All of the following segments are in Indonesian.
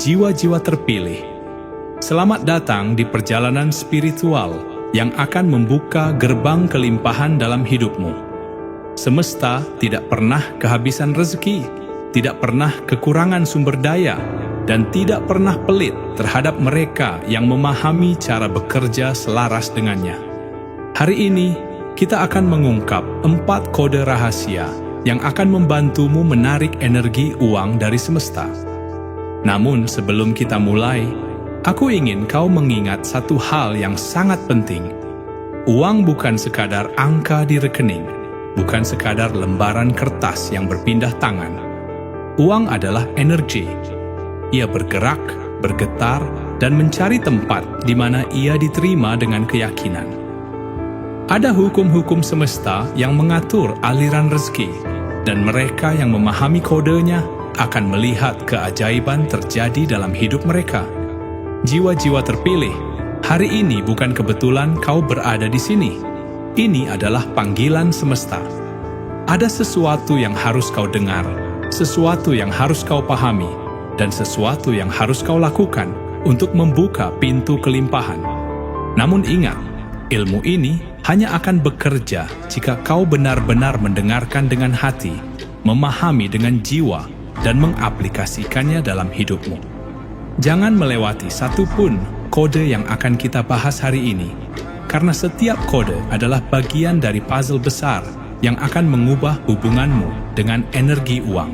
jiwa-jiwa terpilih. Selamat datang di perjalanan spiritual yang akan membuka gerbang kelimpahan dalam hidupmu. Semesta tidak pernah kehabisan rezeki, tidak pernah kekurangan sumber daya, dan tidak pernah pelit terhadap mereka yang memahami cara bekerja selaras dengannya. Hari ini, kita akan mengungkap 4 kode rahasia yang akan membantumu menarik energi uang dari semesta. Namun sebelum kita mulai, aku ingin kau mengingat satu hal yang sangat penting. Uang bukan sekadar angka di rekening, bukan sekadar lembaran kertas yang berpindah tangan. Uang adalah energi. Ia bergerak, bergetar, dan mencari tempat di mana ia diterima dengan keyakinan. Ada hukum-hukum semesta yang mengatur aliran rezeki, dan mereka yang memahami kodenya akan melihat keajaiban terjadi dalam hidup mereka. Jiwa-jiwa terpilih, hari ini bukan kebetulan kau berada di sini. Ini adalah panggilan semesta. Ada sesuatu yang harus kau dengar, sesuatu yang harus kau pahami, dan sesuatu yang harus kau lakukan untuk membuka pintu kelimpahan. Namun ingat, ilmu ini hanya akan bekerja jika kau benar-benar mendengarkan dengan hati, memahami dengan jiwa, dan mengaplikasikannya dalam hidupmu. Jangan melewati satu pun kode yang akan kita bahas hari ini, karena setiap kode adalah bagian dari puzzle besar yang akan mengubah hubunganmu dengan energi uang.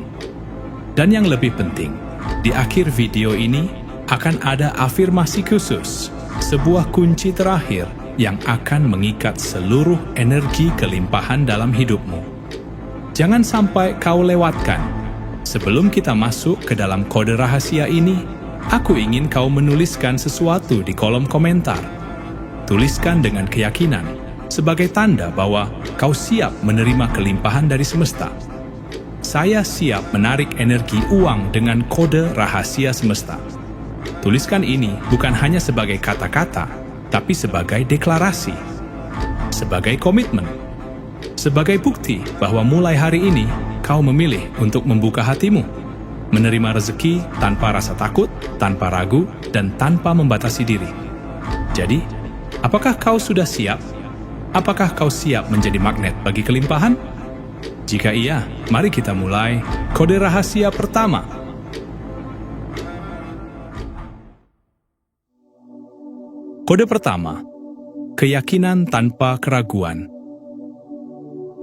Dan yang lebih penting, di akhir video ini akan ada afirmasi khusus, sebuah kunci terakhir yang akan mengikat seluruh energi kelimpahan dalam hidupmu. Jangan sampai kau lewatkan. Sebelum kita masuk ke dalam kode rahasia ini, aku ingin kau menuliskan sesuatu di kolom komentar. Tuliskan dengan keyakinan, sebagai tanda bahwa kau siap menerima kelimpahan dari semesta. Saya siap menarik energi uang dengan kode rahasia semesta. Tuliskan ini bukan hanya sebagai kata-kata, tapi sebagai deklarasi, sebagai komitmen, sebagai bukti bahwa mulai hari ini kau memilih untuk membuka hatimu, menerima rezeki tanpa rasa takut, tanpa ragu, dan tanpa membatasi diri. Jadi, apakah kau sudah siap? Apakah kau siap menjadi magnet bagi kelimpahan? Jika iya, mari kita mulai kode rahasia pertama. Kode pertama, keyakinan tanpa keraguan.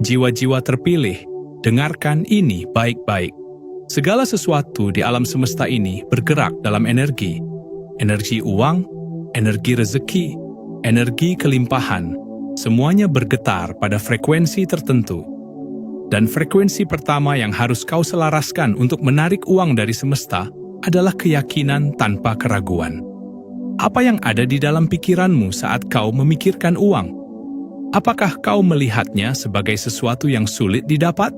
Jiwa-jiwa terpilih, dengarkan ini baik-baik. Segala sesuatu di alam semesta ini bergerak dalam energi. Energi uang, energi rezeki, energi kelimpahan. Semuanya bergetar pada frekuensi tertentu. Dan frekuensi pertama yang harus kau selaraskan untuk menarik uang dari semesta adalah keyakinan tanpa keraguan. Apa yang ada di dalam pikiranmu saat kau memikirkan uang? Apakah kau melihatnya sebagai sesuatu yang sulit didapat?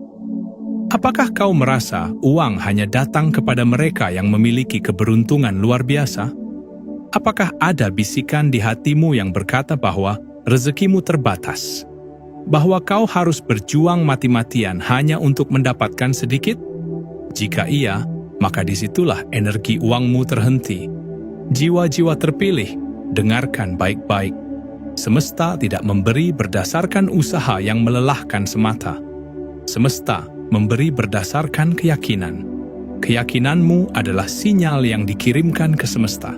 Apakah kau merasa uang hanya datang kepada mereka yang memiliki keberuntungan luar biasa? Apakah ada bisikan di hatimu yang berkata bahwa rezekimu terbatas? Bahwa kau harus berjuang mati-matian hanya untuk mendapatkan sedikit? Jika iya, maka disitulah energi uangmu terhenti. Jiwa-jiwa terpilih, dengarkan baik-baik. Semesta tidak memberi berdasarkan usaha yang melelahkan semata. Semesta memberi berdasarkan keyakinan. Keyakinanmu adalah sinyal yang dikirimkan ke semesta.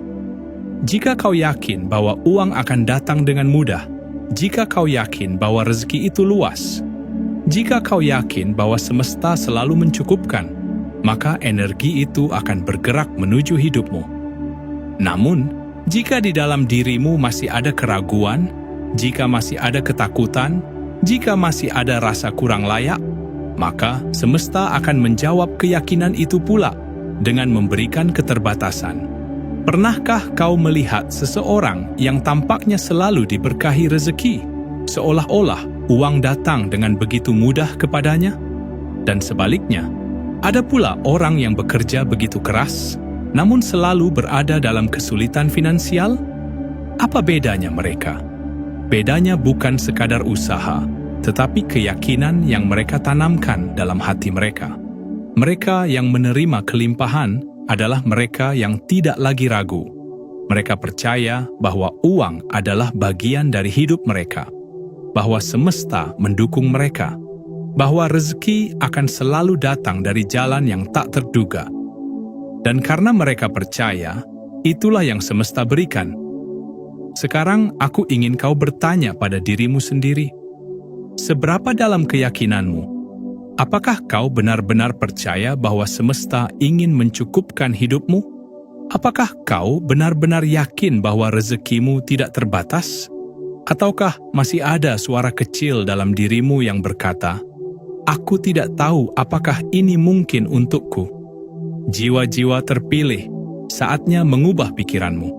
Jika kau yakin bahwa uang akan datang dengan mudah, jika kau yakin bahwa rezeki itu luas, jika kau yakin bahwa semesta selalu mencukupkan, maka energi itu akan bergerak menuju hidupmu. Namun, jika di dalam dirimu masih ada keraguan, jika masih ada ketakutan, jika masih ada rasa kurang layak, maka semesta akan menjawab keyakinan itu pula dengan memberikan keterbatasan. Pernahkah kau melihat seseorang yang tampaknya selalu diberkahi rezeki, seolah-olah uang datang dengan begitu mudah kepadanya? Dan sebaliknya, ada pula orang yang bekerja begitu keras, namun selalu berada dalam kesulitan finansial? Apa bedanya mereka? Bedanya bukan sekadar usaha, tetapi keyakinan yang mereka tanamkan dalam hati mereka. Mereka yang menerima kelimpahan adalah mereka yang tidak lagi ragu. Mereka percaya bahwa uang adalah bagian dari hidup mereka, bahwa semesta mendukung mereka, bahwa rezeki akan selalu datang dari jalan yang tak terduga. Dan karena mereka percaya, itulah yang semesta berikan. Sekarang aku ingin kau bertanya pada dirimu sendiri, seberapa dalam keyakinanmu? Apakah kau benar-benar percaya bahwa semesta ingin mencukupkan hidupmu? Apakah kau benar-benar yakin bahwa rezekimu tidak terbatas? Ataukah masih ada suara kecil dalam dirimu yang berkata, "Aku tidak tahu apakah ini mungkin untukku"? Jiwa-jiwa terpilih, saatnya mengubah pikiranmu.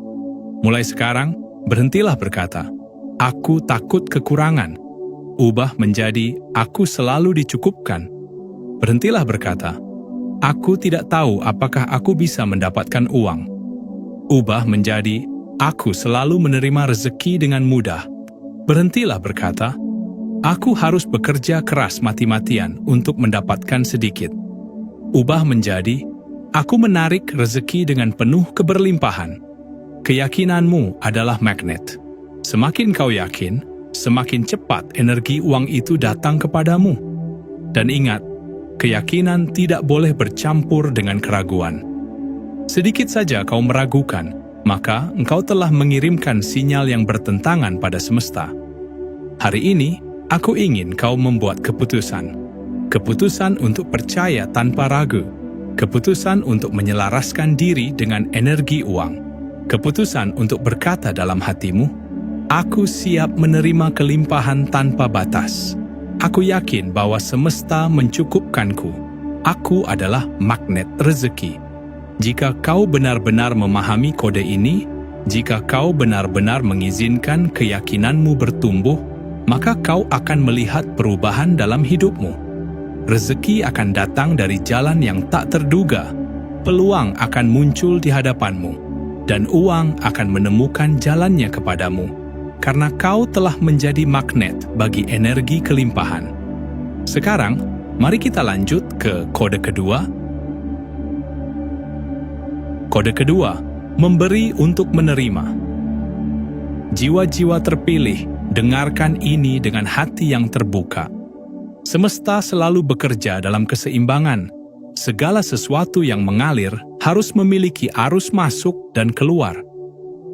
Mulai sekarang, berhentilah berkata, "Aku takut kekurangan." Ubah menjadi, "Aku selalu dicukupkan." Berhentilah berkata, "Aku tidak tahu apakah aku bisa mendapatkan uang." Ubah menjadi, "Aku selalu menerima rezeki dengan mudah." Berhentilah berkata, "Aku harus bekerja keras mati-matian untuk mendapatkan sedikit." Ubah menjadi, "Aku menarik rezeki dengan penuh keberlimpahan." Keyakinanmu adalah magnet. Semakin kau yakin, semakin cepat energi uang itu datang kepadamu. Dan ingat, keyakinan tidak boleh bercampur dengan keraguan. Sedikit saja kau meragukan, maka engkau telah mengirimkan sinyal yang bertentangan pada semesta. Hari ini, aku ingin kau membuat keputusan. Keputusan untuk percaya tanpa ragu. Keputusan untuk menyelaraskan diri dengan energi uang. Keputusan untuk berkata dalam hatimu, "Aku siap menerima kelimpahan tanpa batas. Aku yakin bahwa semesta mencukupkanku. Aku adalah magnet rezeki." Jika kau benar-benar memahami kode ini, jika kau benar-benar mengizinkan keyakinanmu bertumbuh, maka kau akan melihat perubahan dalam hidupmu. Rezeki akan datang dari jalan yang tak terduga. Peluang akan muncul di hadapanmu, dan uang akan menemukan jalannya kepadamu. Karena kau telah menjadi magnet bagi energi kelimpahan. Sekarang, mari kita lanjut ke kode kedua. Kode kedua, memberi untuk menerima. Jiwa-jiwa terpilih, dengarkan ini dengan hati yang terbuka. Semesta selalu bekerja dalam keseimbangan. Segala sesuatu yang mengalir harus memiliki arus masuk dan keluar.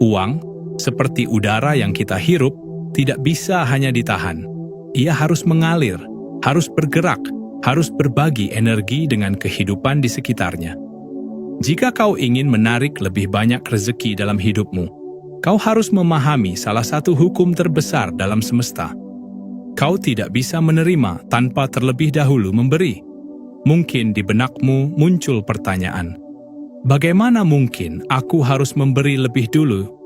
Uang, seperti udara yang kita hirup, tidak bisa hanya ditahan. Ia harus mengalir, harus bergerak, harus berbagi energi dengan kehidupan di sekitarnya. Jika kau ingin menarik lebih banyak rezeki dalam hidupmu, kau harus memahami salah satu hukum terbesar dalam semesta. Kau tidak bisa menerima tanpa terlebih dahulu memberi. Mungkin di benakmu muncul pertanyaan, bagaimana mungkin aku harus memberi lebih dulu?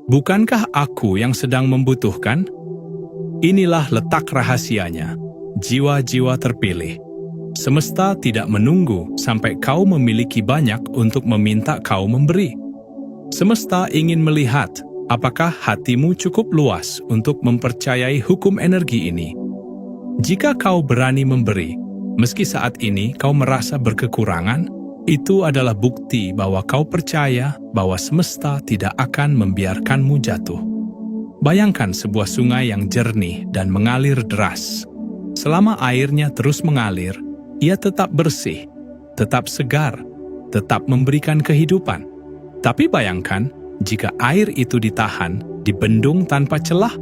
Bukankah aku yang sedang membutuhkan? Inilah letak rahasianya, jiwa-jiwa terpilih. Semesta tidak menunggu sampai kau memiliki banyak untuk meminta kau memberi. Semesta ingin melihat apakah hatimu cukup luas untuk mempercayai hukum energi ini. Jika kau berani memberi, meski saat ini kau merasa berkekurangan, itu adalah bukti bahwa kau percaya bahwa semesta tidak akan membiarkanmu jatuh. Bayangkan sebuah sungai yang jernih dan mengalir deras. Selama airnya terus mengalir, ia tetap bersih, tetap segar, tetap memberikan kehidupan. Tapi bayangkan, jika air itu ditahan, dibendung tanpa celah,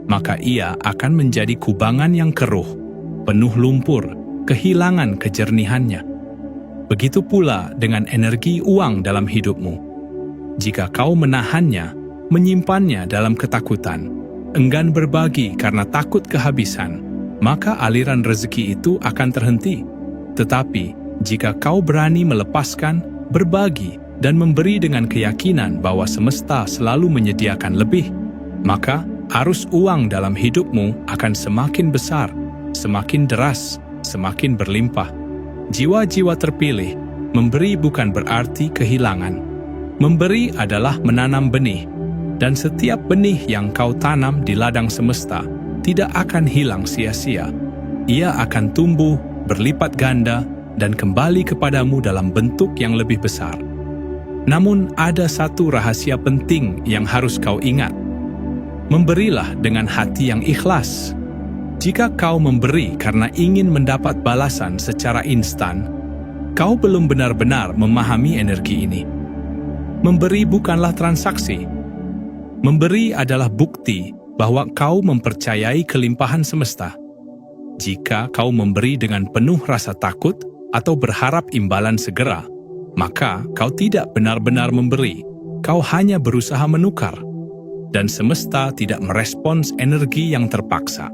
maka ia akan menjadi kubangan yang keruh, penuh lumpur, kehilangan kejernihannya. Begitu pula dengan energi uang dalam hidupmu. Jika kau menahannya, menyimpannya dalam ketakutan, enggan berbagi karena takut kehabisan, maka aliran rezeki itu akan terhenti. Tetapi, jika kau berani melepaskan, berbagi, dan memberi dengan keyakinan bahwa semesta selalu menyediakan lebih, maka arus uang dalam hidupmu akan semakin besar, semakin deras, semakin berlimpah. Jiwa-jiwa terpilih, memberi bukan berarti kehilangan. Memberi adalah menanam benih, dan setiap benih yang kau tanam di ladang semesta tidak akan hilang sia-sia. Ia akan tumbuh, berlipat ganda, dan kembali kepadamu dalam bentuk yang lebih besar. Namun ada satu rahasia penting yang harus kau ingat. Memberilah dengan hati yang ikhlas. Jika kau memberi karena ingin mendapat balasan secara instan, kau belum benar-benar memahami energi ini. Memberi bukanlah transaksi. Memberi adalah bukti bahwa kau mempercayai kelimpahan semesta. Jika kau memberi dengan penuh rasa takut atau berharap imbalan segera, maka kau tidak benar-benar memberi. Kau hanya berusaha menukar. Dan semesta tidak merespons energi yang terpaksa.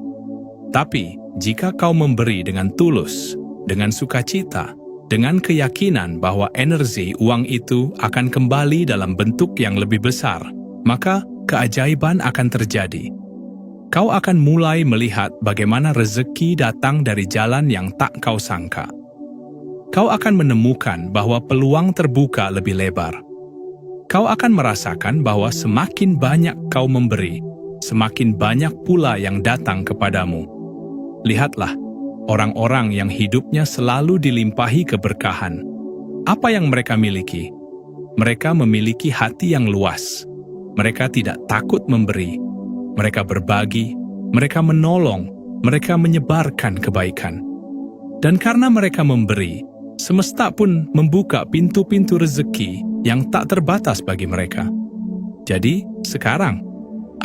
Tapi, jika kau memberi dengan tulus, dengan sukacita, dengan keyakinan bahwa energi uang itu akan kembali dalam bentuk yang lebih besar, maka keajaiban akan terjadi. Kau akan mulai melihat bagaimana rezeki datang dari jalan yang tak kau sangka. Kau akan menemukan bahwa peluang terbuka lebih lebar. Kau akan merasakan bahwa semakin banyak kau memberi, semakin banyak pula yang datang kepadamu. Lihatlah, orang-orang yang hidupnya selalu dilimpahi keberkahan. Apa yang mereka miliki? Mereka memiliki hati yang luas. Mereka tidak takut memberi. Mereka berbagi, mereka menolong, mereka menyebarkan kebaikan. Dan karena mereka memberi, semesta pun membuka pintu-pintu rezeki yang tak terbatas bagi mereka. Jadi, sekarang,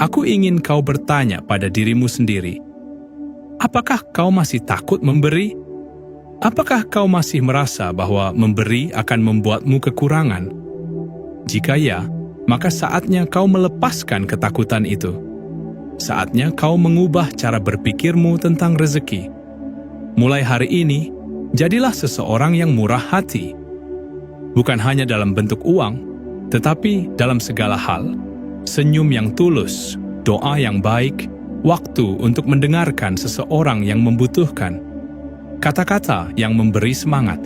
aku ingin kau bertanya pada dirimu sendiri, apakah kau masih takut memberi? Apakah kau masih merasa bahwa memberi akan membuatmu kekurangan? Jika ya, maka saatnya kau melepaskan ketakutan itu. Saatnya kau mengubah cara berpikirmu tentang rezeki. Mulai hari ini, jadilah seseorang yang murah hati. Bukan hanya dalam bentuk uang, tetapi dalam segala hal. Senyum yang tulus, doa yang baik, waktu untuk mendengarkan seseorang yang membutuhkan. Kata-kata yang memberi semangat.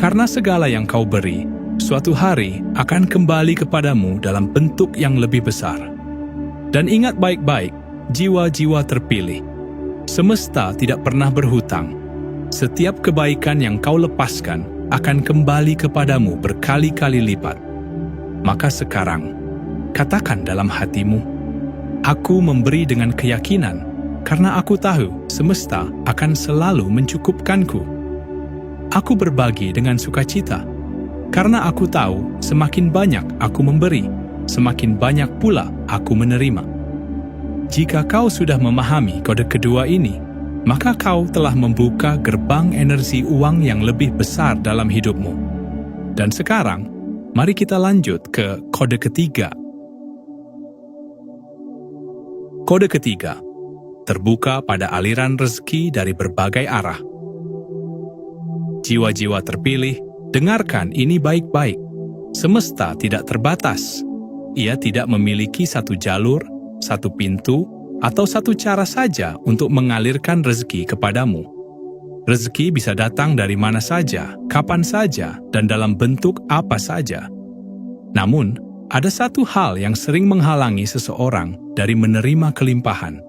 Karena segala yang kau beri, suatu hari akan kembali kepadamu dalam bentuk yang lebih besar. Dan ingat baik-baik, jiwa-jiwa terpilih. Semesta tidak pernah berhutang. Setiap kebaikan yang kau lepaskan akan kembali kepadamu berkali-kali lipat. Maka sekarang, katakan dalam hatimu, aku memberi dengan keyakinan, karena aku tahu semesta akan selalu mencukupkanku. Aku berbagi dengan sukacita, karena aku tahu semakin banyak aku memberi, semakin banyak pula aku menerima. Jika kau sudah memahami kode kedua ini, maka kau telah membuka gerbang energi uang yang lebih besar dalam hidupmu. Dan sekarang, mari kita lanjut ke kode ketiga. Kode ketiga, terbuka pada aliran rezeki dari berbagai arah. Jiwa-jiwa terpilih, dengarkan ini baik-baik. Semesta tidak terbatas. Ia tidak memiliki satu jalur, satu pintu, atau satu cara saja untuk mengalirkan rezeki kepadamu. Rezeki bisa datang dari mana saja, kapan saja, dan dalam bentuk apa saja. Namun, ada satu hal yang sering menghalangi seseorang dari menerima kelimpahan.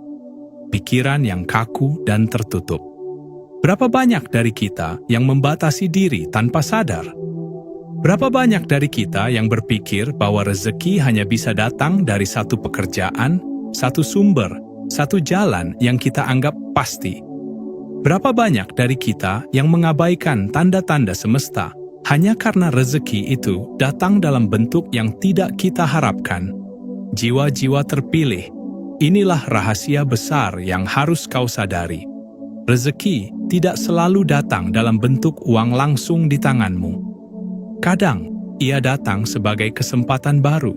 Pikiran yang kaku dan tertutup. Berapa banyak dari kita yang membatasi diri tanpa sadar? Berapa banyak dari kita yang berpikir bahwa rezeki hanya bisa datang dari satu pekerjaan, satu sumber, satu jalan yang kita anggap pasti? Berapa banyak dari kita yang mengabaikan tanda-tanda semesta hanya karena rezeki itu datang dalam bentuk yang tidak kita harapkan? Jiwa-jiwa terpilih, inilah rahasia besar yang harus kau sadari. Rezeki tidak selalu datang dalam bentuk uang langsung di tanganmu. Kadang, ia datang sebagai kesempatan baru.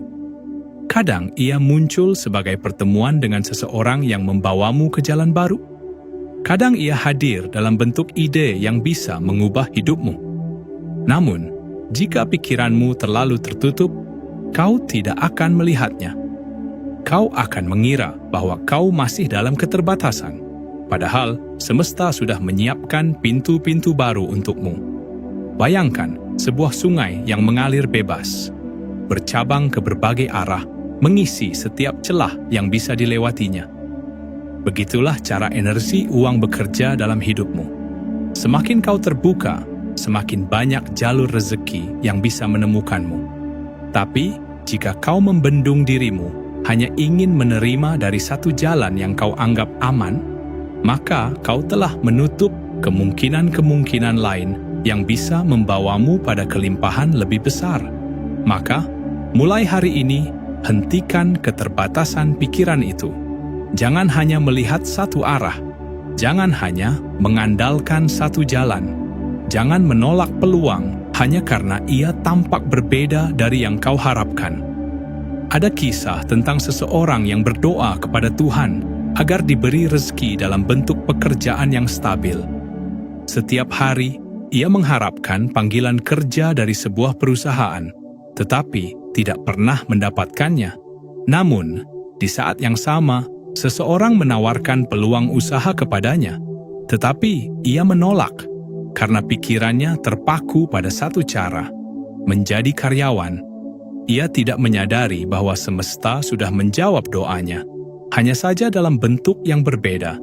Kadang ia muncul sebagai pertemuan dengan seseorang yang membawamu ke jalan baru. Kadang ia hadir dalam bentuk ide yang bisa mengubah hidupmu. Namun, jika pikiranmu terlalu tertutup, kau tidak akan melihatnya. Kau akan mengira bahwa kau masih dalam keterbatasan. Padahal, semesta sudah menyiapkan pintu-pintu baru untukmu. Bayangkan sebuah sungai yang mengalir bebas, bercabang ke berbagai arah, mengisi setiap celah yang bisa dilewatinya. Begitulah cara energi uang bekerja dalam hidupmu. Semakin kau terbuka, semakin banyak jalur rezeki yang bisa menemukanmu. Tapi, jika kau membendung dirimu, hanya ingin menerima dari satu jalan yang kau anggap aman, maka kau telah menutup kemungkinan-kemungkinan lain yang bisa membawamu pada kelimpahan lebih besar. Maka, mulai hari ini, hentikan keterbatasan pikiran itu. Jangan hanya melihat satu arah. Jangan hanya mengandalkan satu jalan. Jangan menolak peluang hanya karena ia tampak berbeda dari yang kau harapkan. Ada kisah tentang seseorang yang berdoa kepada Tuhan agar diberi rezeki dalam bentuk pekerjaan yang stabil. Setiap hari, ia mengharapkan panggilan kerja dari sebuah perusahaan, tetapi tidak pernah mendapatkannya. Namun, di saat yang sama, seseorang menawarkan peluang usaha kepadanya, tetapi ia menolak karena pikirannya terpaku pada satu cara, menjadi karyawan. Ia tidak menyadari bahwa semesta sudah menjawab doanya, hanya saja dalam bentuk yang berbeda.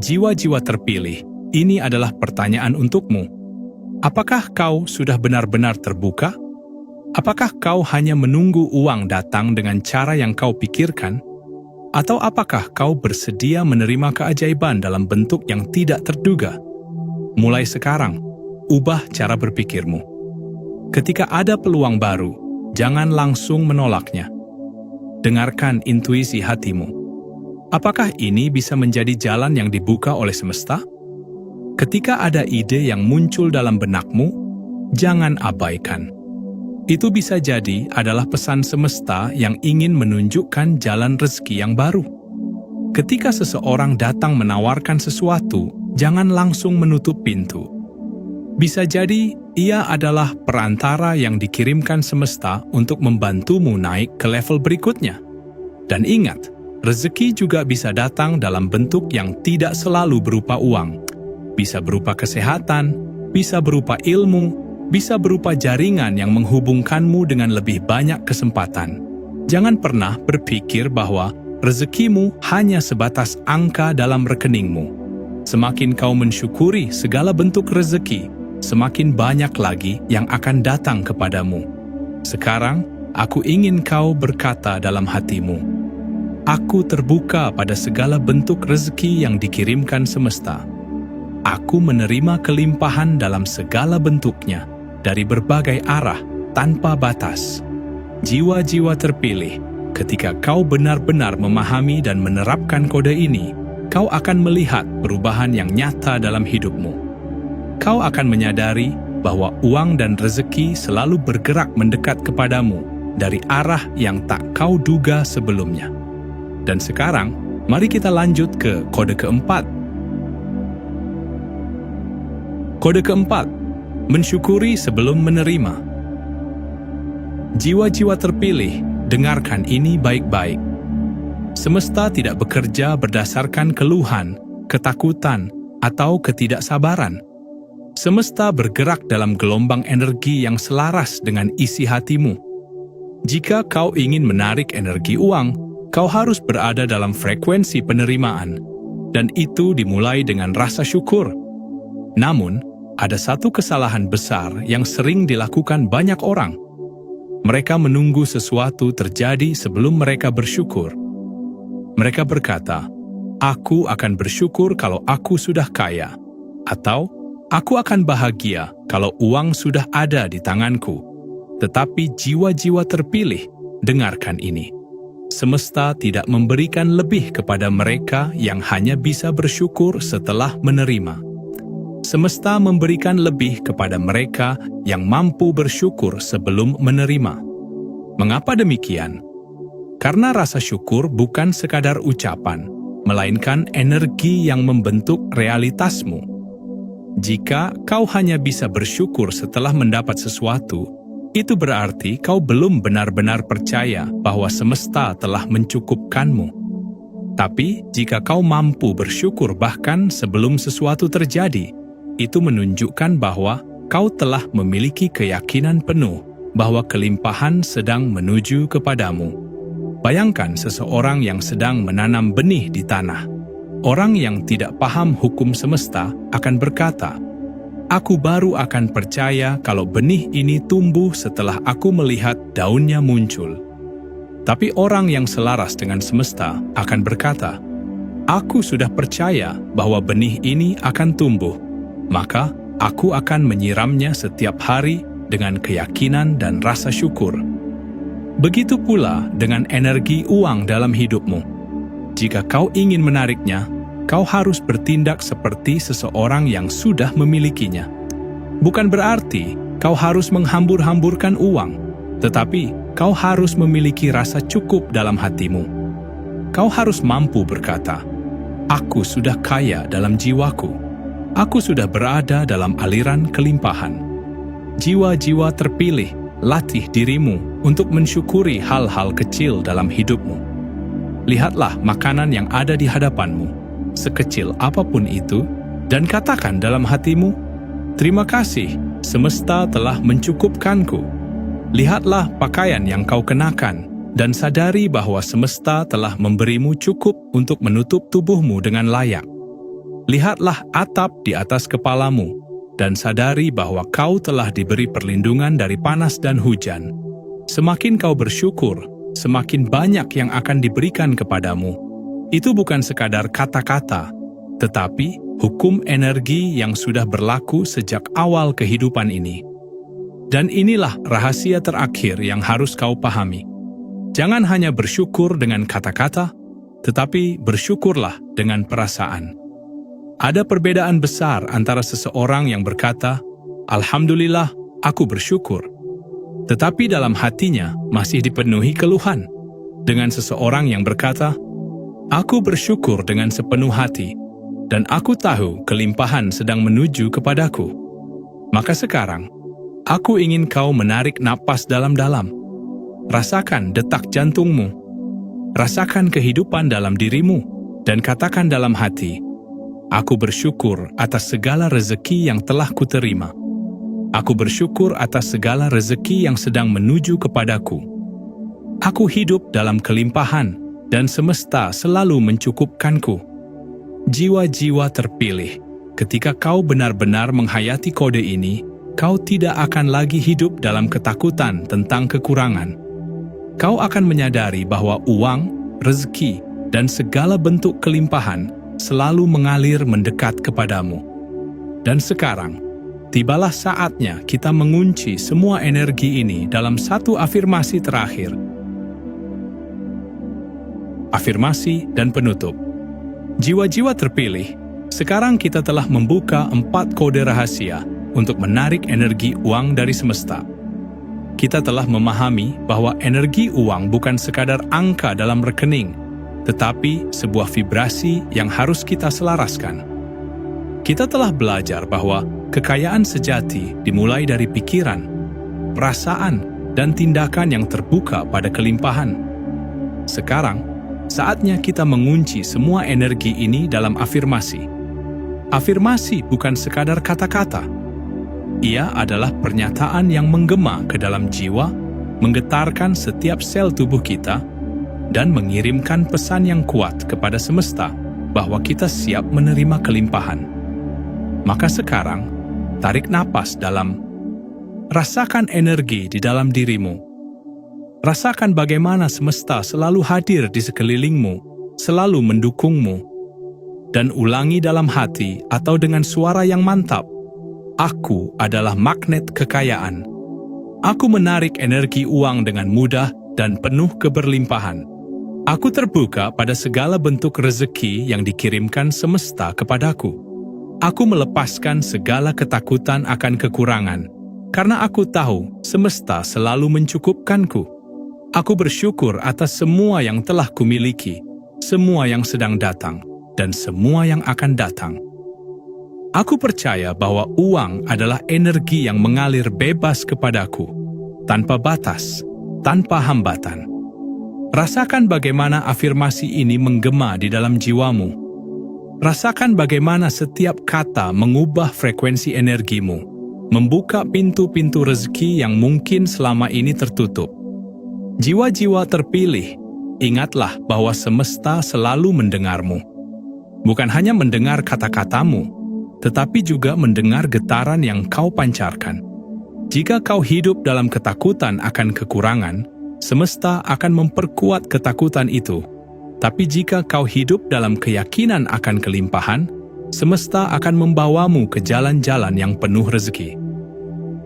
Jiwa-jiwa terpilih, ini adalah pertanyaan untukmu. Apakah kau sudah benar-benar terbuka? Apakah kau hanya menunggu uang datang dengan cara yang kau pikirkan? Atau apakah kau bersedia menerima keajaiban dalam bentuk yang tidak terduga? Mulai sekarang, ubah cara berpikirmu. Ketika ada peluang baru, jangan langsung menolaknya. Dengarkan intuisi hatimu. Apakah ini bisa menjadi jalan yang dibuka oleh semesta? Ketika ada ide yang muncul dalam benakmu, jangan abaikan. Itu bisa jadi adalah pesan semesta yang ingin menunjukkan jalan rezeki yang baru. Ketika seseorang datang menawarkan sesuatu, jangan langsung menutup pintu. Bisa jadi ia adalah perantara yang dikirimkan semesta untuk membantumu naik ke level berikutnya. Dan ingat, rezeki juga bisa datang dalam bentuk yang tidak selalu berupa uang. Bisa berupa kesehatan, bisa berupa ilmu, bisa berupa jaringan yang menghubungkanmu dengan lebih banyak kesempatan. Jangan pernah berpikir bahwa rezekimu hanya sebatas angka dalam rekeningmu. Semakin kau mensyukuri segala bentuk rezeki, semakin banyak lagi yang akan datang kepadamu. Sekarang, aku ingin kau berkata dalam hatimu, "Aku terbuka pada segala bentuk rezeki yang dikirimkan semesta. Aku menerima kelimpahan dalam segala bentuknya, dari berbagai arah, tanpa batas." Jiwa-jiwa terpilih, ketika kau benar-benar memahami dan menerapkan kode ini, kau akan melihat perubahan yang nyata dalam hidupmu. Kau akan menyadari bahwa uang dan rezeki selalu bergerak mendekat kepadamu dari arah yang tak kau duga sebelumnya. Dan sekarang, mari kita lanjut ke kode keempat. Kode keempat, mensyukuri sebelum menerima. Jiwa-jiwa terpilih, dengarkan ini baik-baik. Semesta tidak bekerja berdasarkan keluhan, ketakutan, atau ketidaksabaran. Semesta bergerak dalam gelombang energi yang selaras dengan isi hatimu. Jika kau ingin menarik energi uang, kau harus berada dalam frekuensi penerimaan, dan itu dimulai dengan rasa syukur. Namun, ada satu kesalahan besar yang sering dilakukan banyak orang. Mereka menunggu sesuatu terjadi sebelum mereka bersyukur. Mereka berkata, "Aku akan bersyukur kalau aku sudah kaya," atau "Aku akan bahagia kalau uang sudah ada di tanganku." Tetapi jiwa-jiwa terpilih, dengarkan ini. Semesta tidak memberikan lebih kepada mereka yang hanya bisa bersyukur setelah menerima. Semesta memberikan lebih kepada mereka yang mampu bersyukur sebelum menerima. Mengapa demikian? Karena rasa syukur bukan sekadar ucapan, melainkan energi yang membentuk realitasmu. Jika kau hanya bisa bersyukur setelah mendapat sesuatu, itu berarti kau belum benar-benar percaya bahwa semesta telah mencukupkanmu. Tapi jika kau mampu bersyukur bahkan sebelum sesuatu terjadi, itu menunjukkan bahwa kau telah memiliki keyakinan penuh bahwa kelimpahan sedang menuju kepadamu. Bayangkan seseorang yang sedang menanam benih di tanah. Orang yang tidak paham hukum semesta akan berkata, Aku baru akan percaya kalau benih ini tumbuh setelah aku melihat daunnya muncul. Tapi orang yang selaras dengan semesta akan berkata, "Aku sudah percaya bahwa benih ini akan tumbuh, maka aku akan menyiramnya setiap hari dengan keyakinan dan rasa syukur." Begitu pula dengan energi uang dalam hidupmu. Jika kau ingin menariknya, kau harus bertindak seperti seseorang yang sudah memilikinya. Bukan berarti kau harus menghambur-hamburkan uang, tetapi kau harus memiliki rasa cukup dalam hatimu. Kau harus mampu berkata, "Aku sudah kaya dalam jiwaku. Aku sudah berada dalam aliran kelimpahan." Jiwa-jiwa terpilih, latih dirimu untuk mensyukuri hal-hal kecil dalam hidupmu. Lihatlah makanan yang ada di hadapanmu, sekecil apapun itu, dan katakan dalam hatimu, "Terima kasih, semesta telah mencukupkanku." Lihatlah pakaian yang kau kenakan, dan sadari bahwa semesta telah memberimu cukup untuk menutup tubuhmu dengan layak. Lihatlah atap di atas kepalamu, dan sadari bahwa kau telah diberi perlindungan dari panas dan hujan. Semakin kau bersyukur, semakin banyak yang akan diberikan kepadamu. Itu bukan sekadar kata-kata, tetapi hukum energi yang sudah berlaku sejak awal kehidupan ini. Dan inilah rahasia terakhir yang harus kau pahami. Jangan hanya bersyukur dengan kata-kata, tetapi bersyukurlah dengan perasaan. Ada perbedaan besar antara seseorang yang berkata, "Alhamdulillah, aku bersyukur," tetapi dalam hatinya masih dipenuhi keluhan, dengan seseorang yang berkata, "Aku bersyukur dengan sepenuh hati, dan aku tahu kelimpahan sedang menuju kepadaku." Maka sekarang, aku ingin kau menarik napas dalam-dalam. Rasakan detak jantungmu. Rasakan kehidupan dalam dirimu, dan katakan dalam hati, "Aku bersyukur atas segala rezeki yang telah kuterima. Aku bersyukur atas segala rezeki yang sedang menuju kepadaku. Aku hidup dalam kelimpahan, dan semesta selalu mencukupkanku." Jiwa-jiwa terpilih, ketika kau benar-benar menghayati kode ini, kau tidak akan lagi hidup dalam ketakutan tentang kekurangan. Kau akan menyadari bahwa uang, rezeki, dan segala bentuk kelimpahan selalu mengalir mendekat kepadamu. Dan sekarang, tibalah saatnya kita mengunci semua energi ini dalam satu afirmasi terakhir. Afirmasi dan penutup. Jiwa-jiwa terpilih, sekarang kita telah membuka 4 kode rahasia untuk menarik energi uang dari semesta. Kita telah memahami bahwa energi uang bukan sekadar angka dalam rekening, tetapi sebuah vibrasi yang harus kita selaraskan. Kita telah belajar bahwa kekayaan sejati dimulai dari pikiran, perasaan, dan tindakan yang terbuka pada kelimpahan. Sekarang, saatnya kita mengunci semua energi ini dalam afirmasi. Afirmasi bukan sekadar kata-kata. Ia adalah pernyataan yang menggema ke dalam jiwa, menggetarkan setiap sel tubuh kita, dan mengirimkan pesan yang kuat kepada semesta bahwa kita siap menerima kelimpahan. Maka sekarang, tarik napas dalam. Rasakan energi di dalam dirimu. Rasakan bagaimana semesta selalu hadir di sekelilingmu, selalu mendukungmu. Dan ulangi dalam hati atau dengan suara yang mantap, "Aku adalah magnet kekayaan. Aku menarik energi uang dengan mudah dan penuh keberlimpahan. Aku terbuka pada segala bentuk rezeki yang dikirimkan semesta kepadaku. Aku melepaskan segala ketakutan akan kekurangan, karena aku tahu semesta selalu mencukupkanku. Aku bersyukur atas semua yang telah kumiliki, semua yang sedang datang, dan semua yang akan datang. Aku percaya bahwa uang adalah energi yang mengalir bebas kepadaku, tanpa batas, tanpa hambatan." Rasakan bagaimana afirmasi ini menggema di dalam jiwamu. Rasakan bagaimana setiap kata mengubah frekuensi energimu, membuka pintu-pintu rezeki yang mungkin selama ini tertutup. Jiwa-jiwa terpilih, ingatlah bahwa semesta selalu mendengarmu. Bukan hanya mendengar kata-katamu, tetapi juga mendengar getaran yang kau pancarkan. Jika kau hidup dalam ketakutan akan kekurangan, semesta akan memperkuat ketakutan itu. Tapi jika kau hidup dalam keyakinan akan kelimpahan, semesta akan membawamu ke jalan-jalan yang penuh rezeki.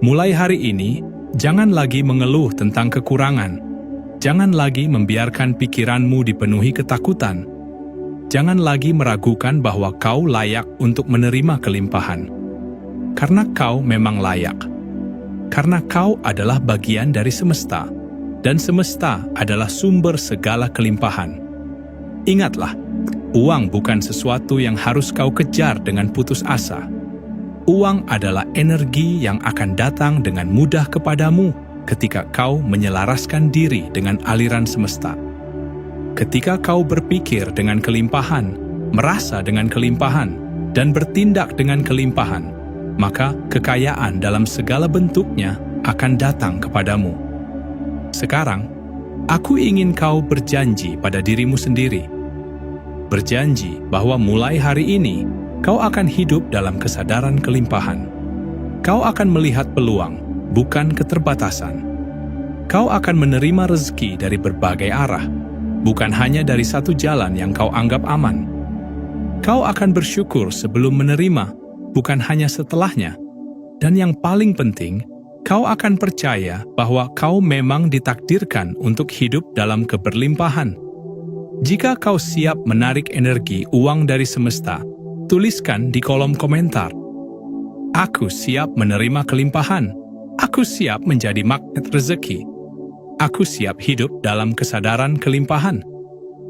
Mulai hari ini, jangan lagi mengeluh tentang kekurangan. Jangan lagi membiarkan pikiranmu dipenuhi ketakutan. Jangan lagi meragukan bahwa kau layak untuk menerima kelimpahan. Karena kau memang layak. Karena kau adalah bagian dari semesta, dan semesta adalah sumber segala kelimpahan. Ingatlah, uang bukan sesuatu yang harus kau kejar dengan putus asa. Uang adalah energi yang akan datang dengan mudah kepadamu ketika kau menyelaraskan diri dengan aliran semesta. Ketika kau berpikir dengan kelimpahan, merasa dengan kelimpahan, dan bertindak dengan kelimpahan, maka kekayaan dalam segala bentuknya akan datang kepadamu. Sekarang, aku ingin kau berjanji pada dirimu sendiri. Berjanji bahwa mulai hari ini, kau akan hidup dalam kesadaran kelimpahan. Kau akan melihat peluang, bukan keterbatasan. Kau akan menerima rezeki dari berbagai arah, bukan hanya dari satu jalan yang kau anggap aman. Kau akan bersyukur sebelum menerima, bukan hanya setelahnya. Dan yang paling penting, kau akan percaya bahwa kau memang ditakdirkan untuk hidup dalam keberlimpahan. Jika kau siap menarik energi uang dari semesta, tuliskan di kolom komentar. Aku siap menerima kelimpahan. Aku siap menjadi magnet rezeki. Aku siap hidup dalam kesadaran kelimpahan.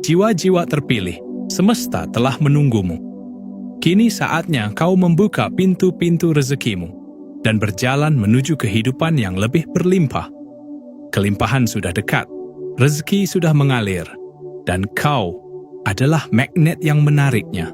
Jiwa-jiwa terpilih, semesta telah menunggumu. Kini saatnya kau membuka pintu-pintu rezekimu dan berjalan menuju kehidupan yang lebih berlimpah. Kelimpahan sudah dekat, rezeki sudah mengalir, dan kau adalah magnet yang menariknya.